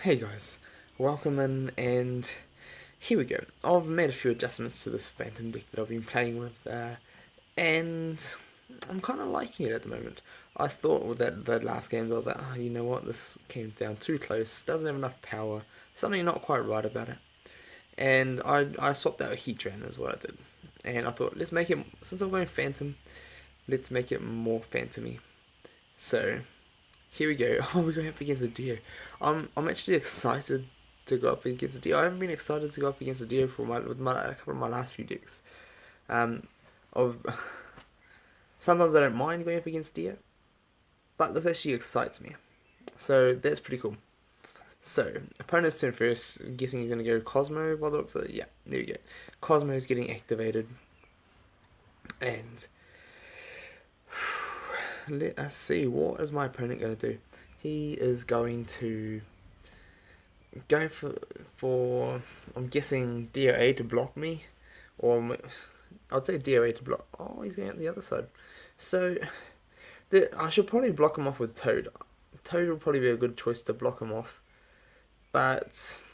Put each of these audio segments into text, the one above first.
Hey guys, welcome in, and here we go. I've made a few adjustments to this Phantom deck that I've been playing with, and I'm kind of liking it at the moment. I thought with that last game, I was like, you know what, this came down too close, doesn't have enough power, something not quite right about it. And I swapped out a Heatran is what I did. And I thought, let's make it, since I'm going Phantom, let's make it more Phantomy. So, here we go. Oh, we're going up against a Dio. I'm actually excited to go up against a Dio. I haven't been excited to go up against a Dio for a couple of my last few decks. Um, of sometimes I don't mind going up against Dio, but this actually excites me. So that's pretty cool. So opponent's turn first. I'm guessing he's gonna go Cosmo. By the looks of it, yeah, there we go. Cosmo is getting activated, and let us see, what is my opponent going to do? He is going to go for I'm guessing DOA to block me, or I'd say DOA to block. Oh, he's going out the other side. So I should probably block him off with Toad. Toad will probably be a good choice to block him off, but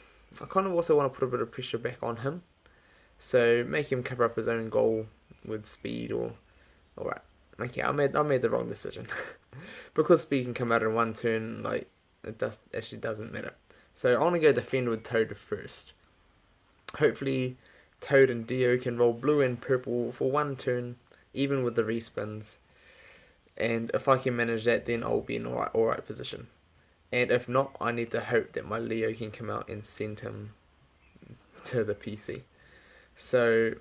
I kind of also want to put a bit of pressure back on him. So make him cover up his own goal with speed or alright. Okay, I made the wrong decision. Because speed can come out in one turn, like actually doesn't matter. So I want to go defend with Toad first. Hopefully Toad and Dio can roll blue and purple for one turn, even with the respins. And if I can manage that, then I'll be in alright position. And if not, I need to hope that my Leo can come out and send him to the PC. So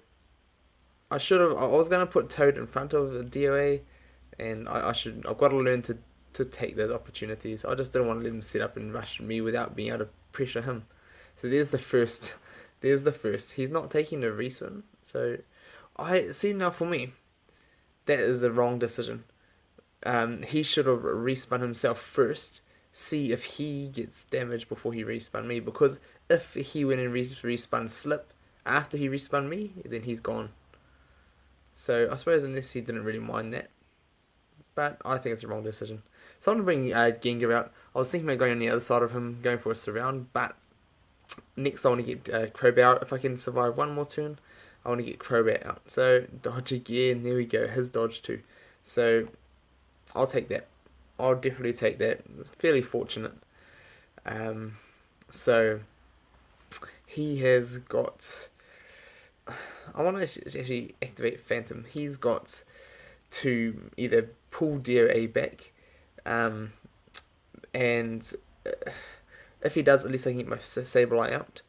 I was gonna put Toad in front of the DOA, and I've got to learn to take those opportunities. I just didn't want to let him set up and rush me without being able to pressure him. So there's the first. There's the first. He's not taking the reswim. So I see now for me, that is a wrong decision. He should have respun himself first. See if he gets damaged before he respun me. Because if he went and respun Slip after he respun me, then he's gone. So I suppose unless he didn't really mind that. But I think it's a wrong decision. So I'm going to bring Gengar out. I was thinking about going on the other side of him, going for a surround, but next I want to get Crobat out. If I can survive one more turn, I want to get Crobat out. So dodge again, there we go, his dodge too. So I'll take that. I'll definitely take that. It's fairly fortunate. So he has got... I want to actually activate Phantom. He's got to either pull DOA back, and if he does, at least I can get my Sableye out.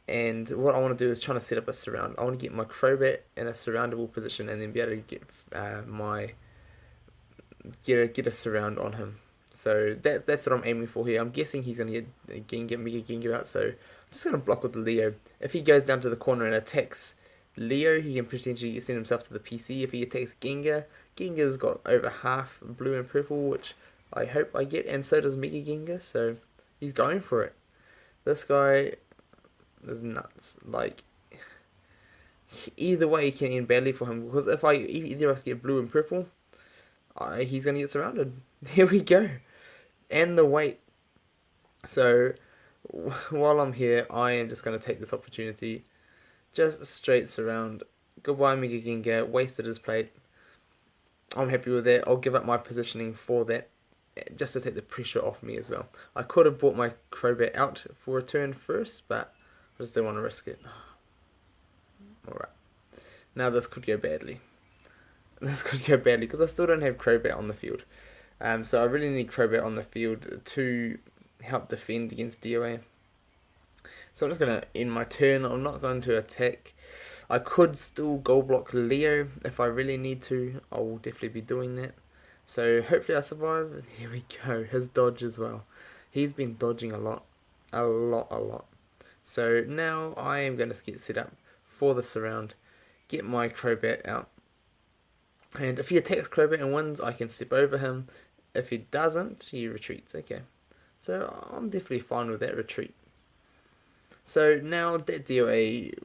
And what I want to do is trying to set up a surround. I want to get my Crobat in a surroundable position, and then be able to get get a surround on him. So that's what I'm aiming for here. I'm guessing he's going to get Mega Gengar out, so I'm just going to block with the Leo. If he goes down to the corner and attacks Leo, he can potentially send himself to the PC. If he attacks Gengar, Gengar's got over half blue and purple, which I hope I get, and so does Mega Gengar, so he's going for it. This guy is nuts. Like, either way can end badly for him, because if either of us get blue and purple, he's going to get surrounded. Here we go. And the weight. So, while I'm here, I am just going to take this opportunity. Just straight surround. Goodbye, Mega Gengar. Wasted his plate. I'm happy with that. I'll give up my positioning for that, just to take the pressure off me as well. I could have brought my Crobat out for a turn first, but I just don't want to risk it. Alright. Now this could go badly. This could go badly, because I still don't have Crobat on the field. So I really need Crobat on the field to help defend against DOA. So I'm just going to end my turn. I'm not going to attack. I could still gold block Leo if I really need to. I will definitely be doing that. So hopefully I survive. Here we go. His dodge as well. He's been dodging a lot. A lot. So now I am going to get set up for the surround. Get my Crobat out. And if he attacks Crobat and wins, I can step over him. If he doesn't, he retreats. Okay. So I'm definitely fine with that retreat. So now that DOA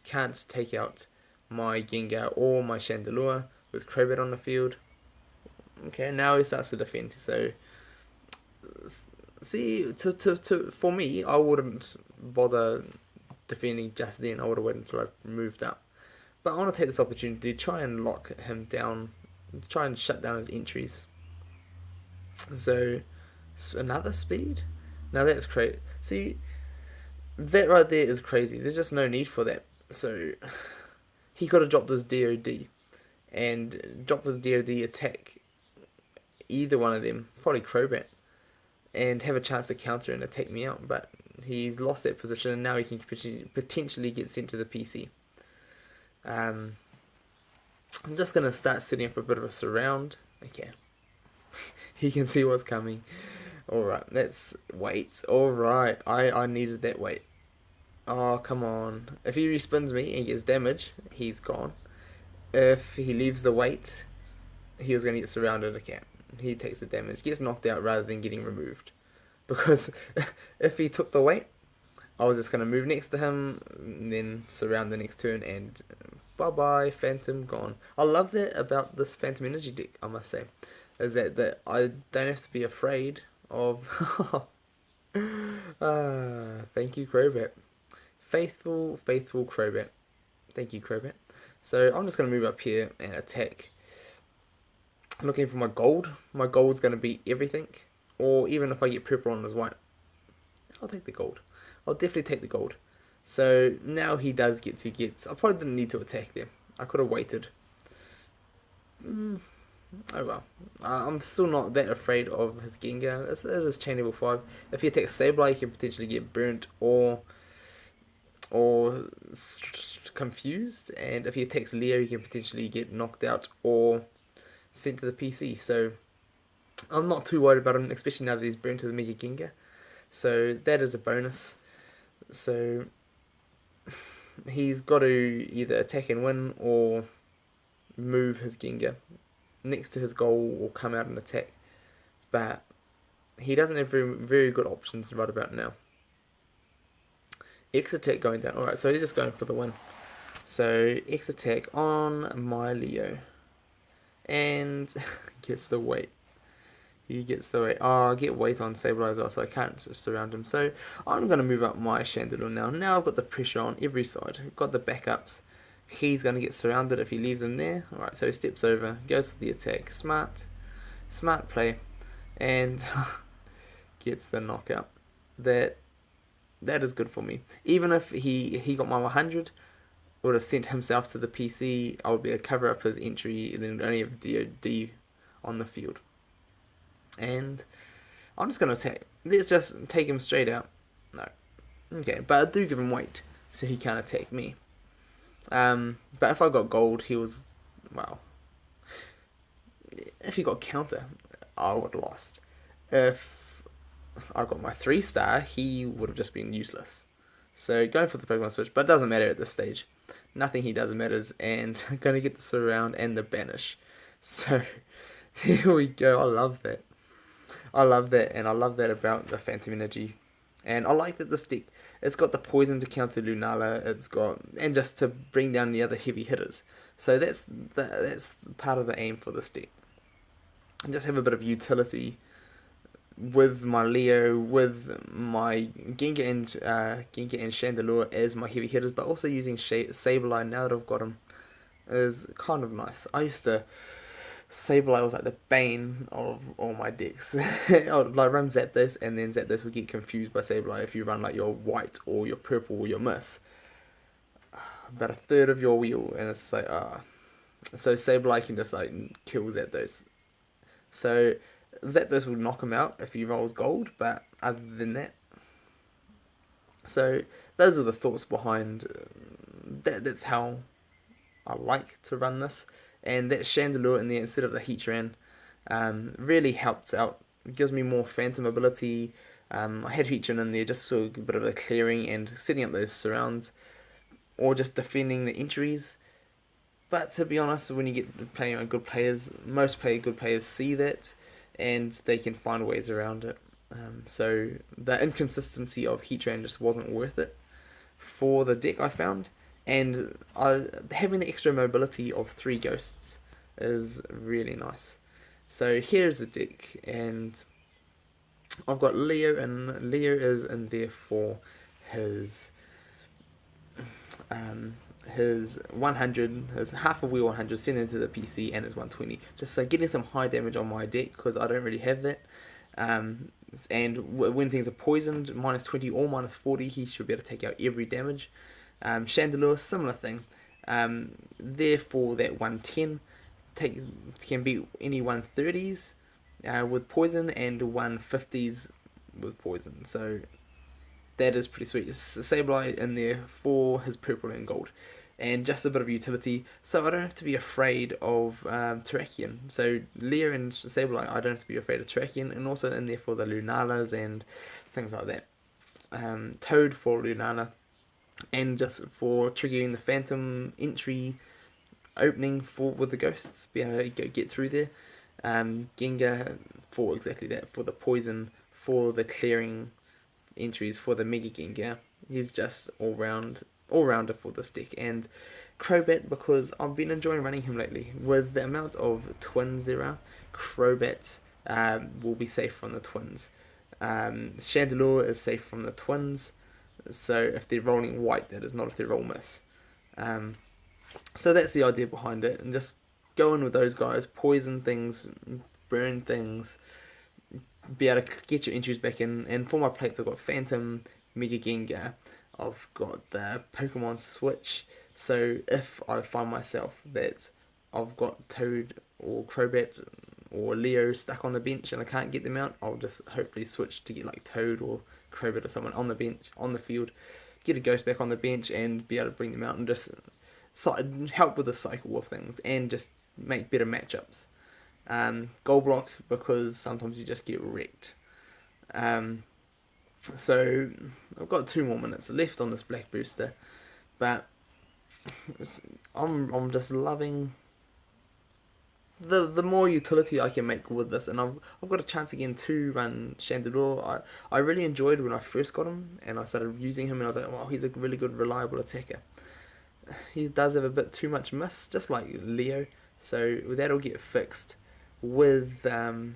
can't take out my Gengar or my Chandelure with Crobat on the field. Okay, now he starts to defend. So See, for me, I wouldn't bother defending just then. I would have waited until I moved up. But I want to take this opportunity to try and lock him down, try and shut down his entries. So, another speed? Now that's crazy. See, that right there is crazy. There's just no need for that. So, he could have dropped his DOD and dropped his DOD attack either one of them, probably Crobat, and have a chance to counter and attack me out. But he's lost that position, and now he can potentially get sent to the PC. I'm just going to start setting up a bit of a surround. Okay. He can see what's coming. Alright, let's wait. Alright, I needed that wait. Oh, come on. If he respins me and gets damage, he's gone. If he leaves the wait, he was going to get surrounded again. He takes the damage, gets knocked out rather than getting removed. Because if he took the wait, I was just going to move next to him, and then surround the next turn, and bye-bye, Phantom, gone. I love that about this Phantom Energy deck, I must say. Is that I don't have to be afraid of... thank you, Crobat. Faithful Crobat. Thank you, Crobat. So I'm just going to move up here and attack. I'm looking for my gold. My gold's going to be everything. Or even if I get purple on his white. I'll take the gold. I'll definitely take the gold. So now he does get to get... I probably didn't need to attack there. I could have waited. Oh well. I'm still not that afraid of his Gengar. It is chain level 5. If he attacks Sableye, he can potentially get burnt or confused. And if he attacks Leo, he can potentially get knocked out or sent to the PC. So I'm not too worried about him, especially now that he's burnt his Mega Gengar. So that is a bonus. So he's got to either attack and win or move his Gengar next to his goal or come out and attack. But he doesn't have very good options right about now. X attack going down. Alright, so he's just going for the win. So X attack on my Leo. And gets the weight. He gets the weight. Oh, I get weight on Sableye as well, so I can't surround him. So I'm going to move up my Chandelure now. Now I've got the pressure on every side. I've got the backups. He's going to get surrounded if he leaves him there. Alright, so he steps over, goes for the attack. Smart play. And gets the knockout. That is good for me. Even if he got my 100, would have sent himself to the PC, I would be able to cover up his entry and then only have DOD on the field. And I'm just going to attack. Let's just take him straight out. No. Okay, but I do give him weight, so he can't attack me. But if I got gold, he was... Well... If he got counter, I would have lost. If I got my 3-star, he would have just been useless. So going for the Pokemon Switch, but it doesn't matter at this stage. Nothing he does matters, and I'm going to get the surround and the banish. So here we go. I love that. And I love that about the Phantom Energy. And I like that this deck, it's got the poison to counter Lunala, it's got, and just to bring down the other heavy hitters. So that's part of the aim for this deck. And just have a bit of utility with my Leo, with my Gengar and Chandelure as my heavy hitters, but also using Sableye now that I've got him is kind of nice. I used to... Sableye was like the bane of all my decks. I would like run Zapdos, and then Zapdos would get confused by Sableye if you run like your white or your purple or your miss. About a third of your wheel, and it's like so Sableye can just like kill Zapdos. So Zapdos will knock him out if he rolls gold, but other than that, so those are the thoughts behind that. That's how I like to run this. And that Chandelure in there instead of the Heatran really helps out. It gives me more Phantom ability. I had Heatran in there just for a bit of a clearing and setting up those surrounds. Or just defending the entries. But to be honest, when you get playing on good players, most good players see that. And they can find ways around it. So the inconsistency of Heatran just wasn't worth it for the deck, I found. And having the extra mobility of 3 ghosts is really nice. So here's the deck, and I've got Leo, and Leo is in there for his his 100, his half a wheel 100 sent into the PC, and his 120. Just so getting some high damage on my deck because I don't really have that. And when things are poisoned, -20 or -40, he should be able to take out every damage. Chandelure, similar thing. Therefore, that 110 can be any 130s with poison and 150s with poison. So that is pretty sweet. Sableye in there for his purple and gold. And just a bit of utility, so I don't have to be afraid of Terrakion. So Leer and Sableye, I don't have to be afraid of Terrakion, and also in there for the Lunalas and things like that. Toad for Lunala, and just for triggering the Phantom entry opening for with the ghosts, be able to get through there. Gengar for exactly that, for the poison, for the clearing entries, for the Mega Gengar. He's just all-rounder for this deck. And Crobat, because I've been enjoying running him lately. With the amount of Twins there are, Crobat will be safe from the Twins. Chandelure is safe from the Twins, so if they're rolling white, that is not if they roll miss. So that's the idea behind it, and just go in with those guys, poison things, burn things, be able to get your entries back in. And for my plates, I've got Phantom, Mega Gengar, I've got the Pokemon Switch, so if I find myself that I've got Toad or Crobat or Leo stuck on the bench and I can't get them out, I'll just hopefully switch to get like Toad or Crobat or someone on the bench, on the field, get a Ghost back on the bench and be able to bring them out and just help with the cycle of things and just make better matchups. Gold block, because sometimes you just get wrecked. So I've got 2 more minutes left on this black booster, but I'm just loving the more utility I can make with this, and I've got a chance again to run Chandelure. I really enjoyed when I first got him and I started using him, and I was like, wow, he's a really good reliable attacker. He does have a bit too much miss, just like Leo, so that'll get fixed with some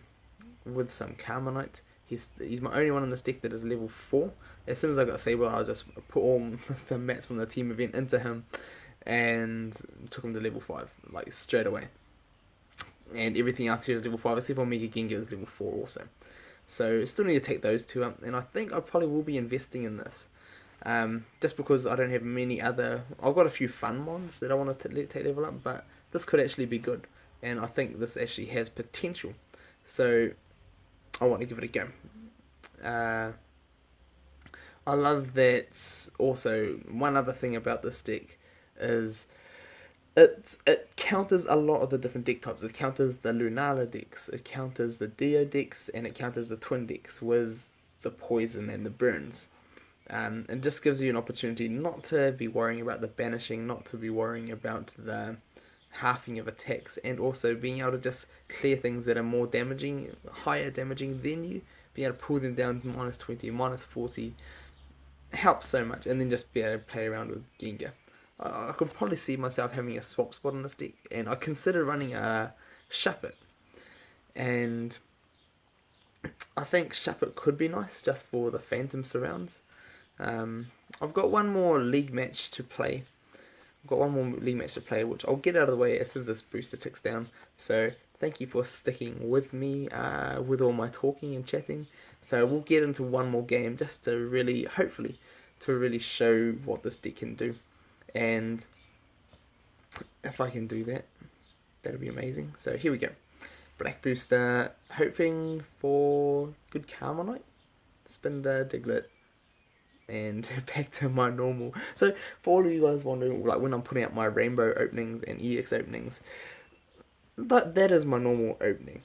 Carmonite. He's my only one in this deck that is level 4. As soon as I got Sableye, I just put all the mats from the team event into him and took him to level 5, like straight away. And everything else here is level 5, except for Mega Gengar is level 4 also. So still need to take those 2 up, and I think I probably will be investing in this. Just because I don't have many other... I've got a few fun ones that I want to take level up, but this could actually be good. And I think this actually has potential. So I want to give it a go. I love that. Also, one other thing about this deck is it counters a lot of the different deck types. It counters the Lunala decks, it counters the Dio decks, and it counters the Twin decks with the poison and the burns. It just gives you an opportunity not to be worrying about the banishing, not to be worrying about the halving of attacks, and also being able to just clear things that are more damaging, higher damaging than you, being able to pull them down to -20, -40, helps so much, and then just be able to play around with Gengar. I could probably see myself having a swap spot in this deck, and I consider running a Shuppet, and I think Shuppet could be nice just for the Phantom surrounds. I've got one more league match to play. Which I'll get out of the way as soon as this booster ticks down. So thank you for sticking with me with all my talking and chatting. So we'll get into one more game just to really, hopefully, to really show what this deck can do. And if I can do that, that'll be amazing. So here we go. Black booster, hoping for good Carmonite. Spin the Diglett. And back to my normal. So for all of you guys wondering, like when I'm putting out my rainbow openings and EX openings, that is my normal opening.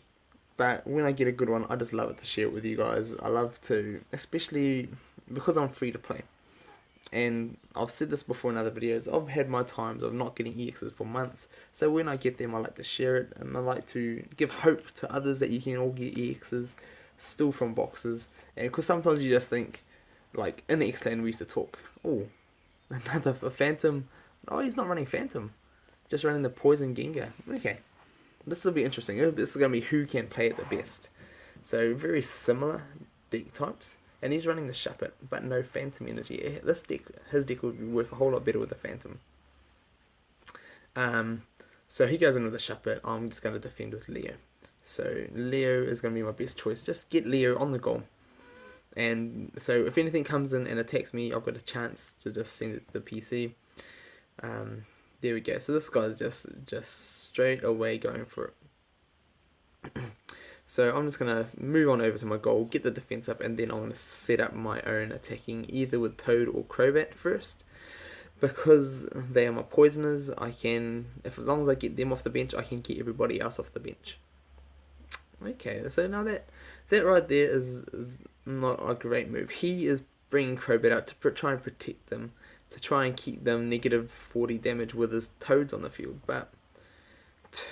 But when I get a good one, I just love it to share it with you guys. I love to, especially because I'm free to play. And I've said this before in other videos, I've had my times of not getting EXs for months. So when I get them, I like to share it, and I like to give hope to others that you can all get EXs still from boxes. And because sometimes you just think, like in the X-Lane we used to talk, oh, another Phantom. Oh, he's not running Phantom, just running the Poison Gengar. Okay, this will be interesting. This is going to be who can play it the best. So very similar deck types, and he's running the Shuppet, but no Phantom energy. His deck would work a whole lot better with the Phantom. So he goes in with the Shuppet. I'm just going to defend with Leo. So Leo is going to be my best choice. Just get Leo on the goal. And so if anything comes in and attacks me, I've got a chance to just send it to the PC. There we go. So this guy's just straight away going for it. So I'm just going to move on over to my goal, get the defense up, and then I'm going to set up my own attacking, either with Toad or Crobat first. Because they are my poisoners, I can, as long as I get them off the bench, I can get everybody else off the bench. Okay, so now that right there is not a great move. He is bringing Crobat out to try and protect them, to try and keep them negative 40 damage with his Toads on the field. But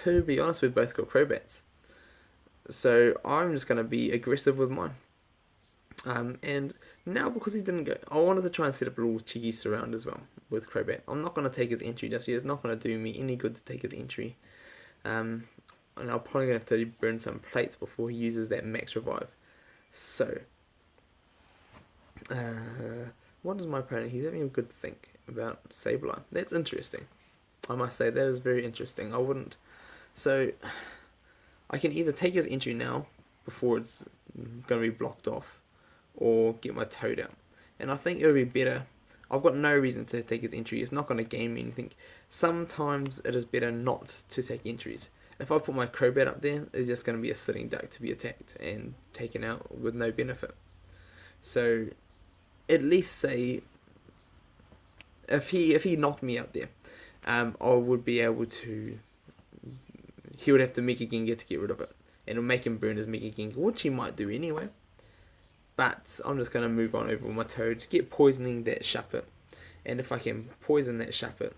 to be honest, we've both got Crobats. So I'm just going to be aggressive with mine. And now because he didn't go, I wanted to try and set up a little cheeky surround as well with Crobat. I'm not going to take his entry just yet. It's not going to do me any good to take his entry. And I'm probably going to have to burn some plates before he uses that max revive. So, what is my opponent? He's having a good think about Sableye. That's interesting. I must say, that is very interesting. I wouldn't. So, I can either take his entry now, before it's going to be blocked off, or get my Toad out. And I think it would be better. I've got no reason to take his entry. It's not going to gain me anything. Sometimes it is better not to take entries. If I put my Crobat up there, it's just going to be a sitting duck to be attacked and taken out with no benefit. So, at least say, if he knocked me out there, I would be able to. He would have to Mega Gengar to get rid of it, and it'll make him burn his Mega Gengar, which he might do anyway. But I'm just going to move on over with my Toad, get poisoning that Shuppet, and if I can poison that Shuppet,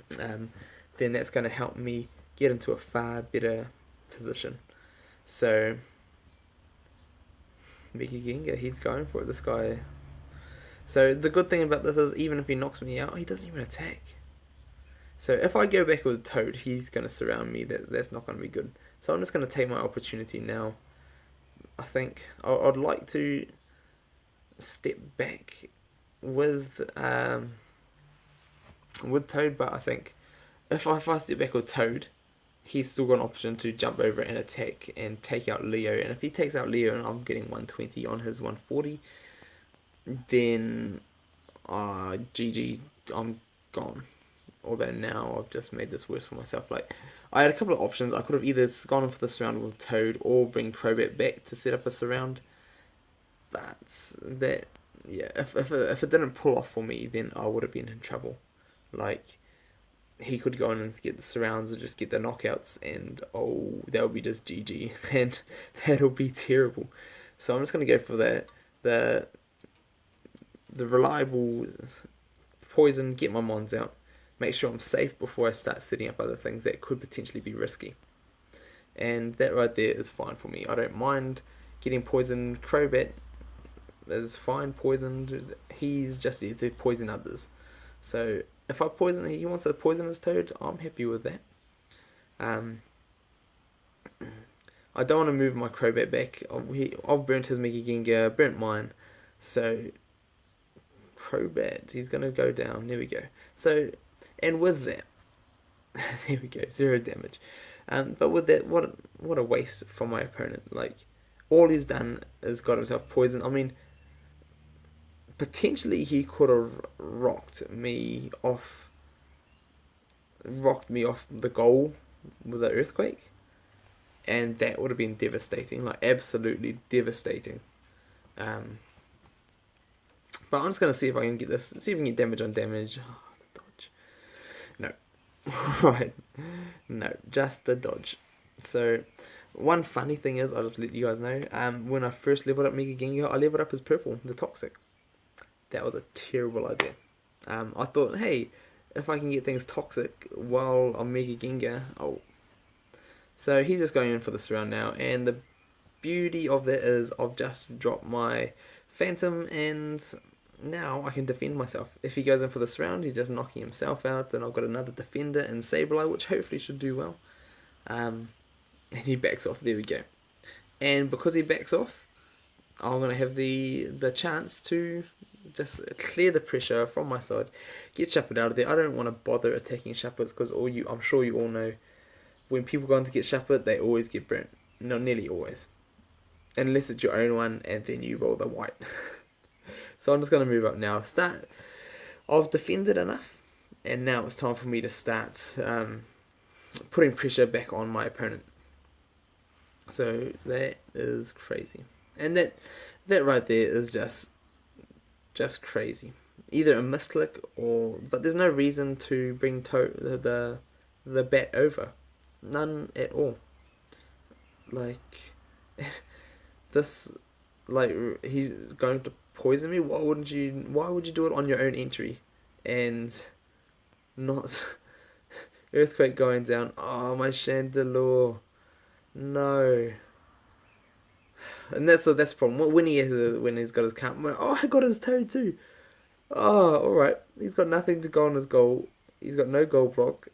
then that's going to help me get into a far better position. So, Mega Gengar, he's going for it, this guy. So the good thing about this is, even if he knocks me out, he doesn't even attack. So if I go back with Toad, he's going to surround me. That's not going to be good. So I'm just going to take my opportunity now. I think I'd like to step back with Toad, but I think if I step back with Toad, he's still got an option to jump over and attack and take out Leo. And if he takes out Leo and I'm getting 120 on his 140, then GG, I'm gone. Although now I've just made this worse for myself. Like, I had a couple of options. I could have either gone for the surround with Toad or bring Crobat back to set up a surround. But that, yeah, if it didn't pull off for me, then I would have been in trouble. Like, he could go in and get the surrounds or just get the knockouts, and oh, that would be just GG, and that'll be terrible. So I'm just gonna go for the reliable poison, get my mons out, make sure I'm safe before I start setting up other things that could potentially be risky. And that right there is fine for me. I don't mind getting poisoned. Crobat is fine poisoned. He's just there to poison others. So if I poison, he wants to poison his Toad, I'm happy with that. I don't want to move my Crobat back. I've burnt his Mega Gengar, burnt mine. So Crobat, he's going to go down. There we go. So, and with that, there we go, 0 damage. But with that, what a waste from my opponent. Like, all he's done is got himself poisoned. I mean, potentially he could have rocked me off the goal with an earthquake, and that would have been devastating, like absolutely devastating. But I'm just gonna see if I can get this, see if I can get damage on damage. Oh, the dodge. No. Right. No, just the dodge. So, one funny thing is, I'll just let you guys know, when I first leveled up Mega Gengar, I leveled up as purple, the Toxic. That was a terrible idea. I thought, hey, if I can get things Toxic while I'm Mega Gengar, oh. So he's just going in for the surround now, and the beauty of that is I've just dropped my Phantom, and now I can defend myself. If he goes in for the surround, he's just knocking himself out. Then I've got another defender in Sableye, which hopefully should do well. And he backs off. There we go. And because he backs off, I'm gonna have the chance to just clear the pressure from my side, get Shepherd out of there. I don't want to bother attacking Shepherds because I'm sure you all know, when people go on to get Shepherd, they always get burnt. No, nearly always, unless it's your own one and then you roll the white. So I'm just gonna move up now. I've defended enough, and now it's time for me to start putting pressure back on my opponent. So that is crazy, and that right there is just crazy. Either a misclick but there's no reason to bring the bat over, none at all. Like this, like he's going to poison me. Why wouldn't you? Why would you do it on your own entry, and not earthquake going down? Oh, my Chandelure, no. And that's the problem. When he's got his count, oh, I got his Toad too. Oh, all right. He's got nothing to go on his goal. He's got no goal block.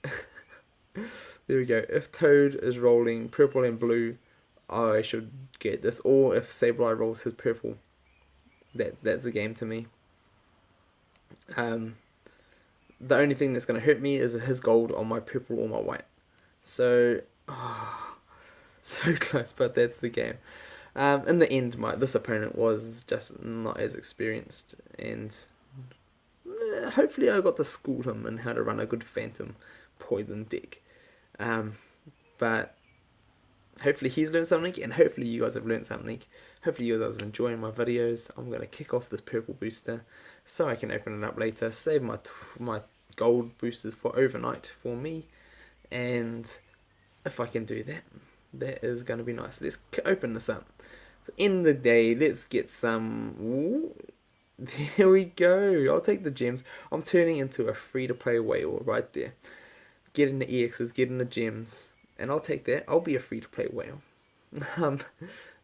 There we go. If Toad is rolling purple and blue, I should get this. Or if Sableye rolls his purple, that's a game to me. The only thing that's going to hurt me is his gold on my purple or my white. So, so close, but that's the game. In the end, this opponent was just not as experienced, and hopefully I got to school him in how to run a good Phantom Poison deck. But hopefully he's learned something, and hopefully you guys have learned something. Hopefully you guys are enjoying my videos. I'm going to kick off this purple booster so I can open it up later, save my gold boosters for overnight for me, and if I can do that, that is going to be nice. Let's open this up. In the day, let's get some... Ooh, there we go. I'll take the gems. I'm turning into a free-to-play whale right there. Getting the EXs, getting the gems. And I'll take that. I'll be a free-to-play whale.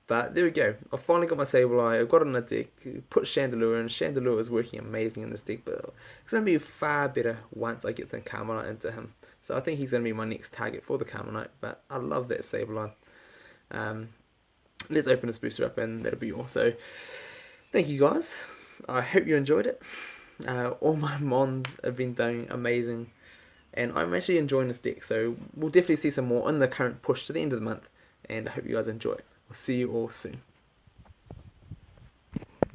But there we go. I've finally got my Sableye. I've got it in the deck. Put Chandelure in. Chandelure is working amazing in this deck, but it's going to be far better once I get some Carmelite into him. So I think he's going to be my next target for the Carmelite, but I love that Sableye. Let's open this booster up, and that'll be all. So thank you guys. I hope you enjoyed it. All my mons have been doing amazing, and I'm actually enjoying this deck. So we'll definitely see some more in the current push to the end of the month, and I hope you guys enjoy it. We'll see you all soon.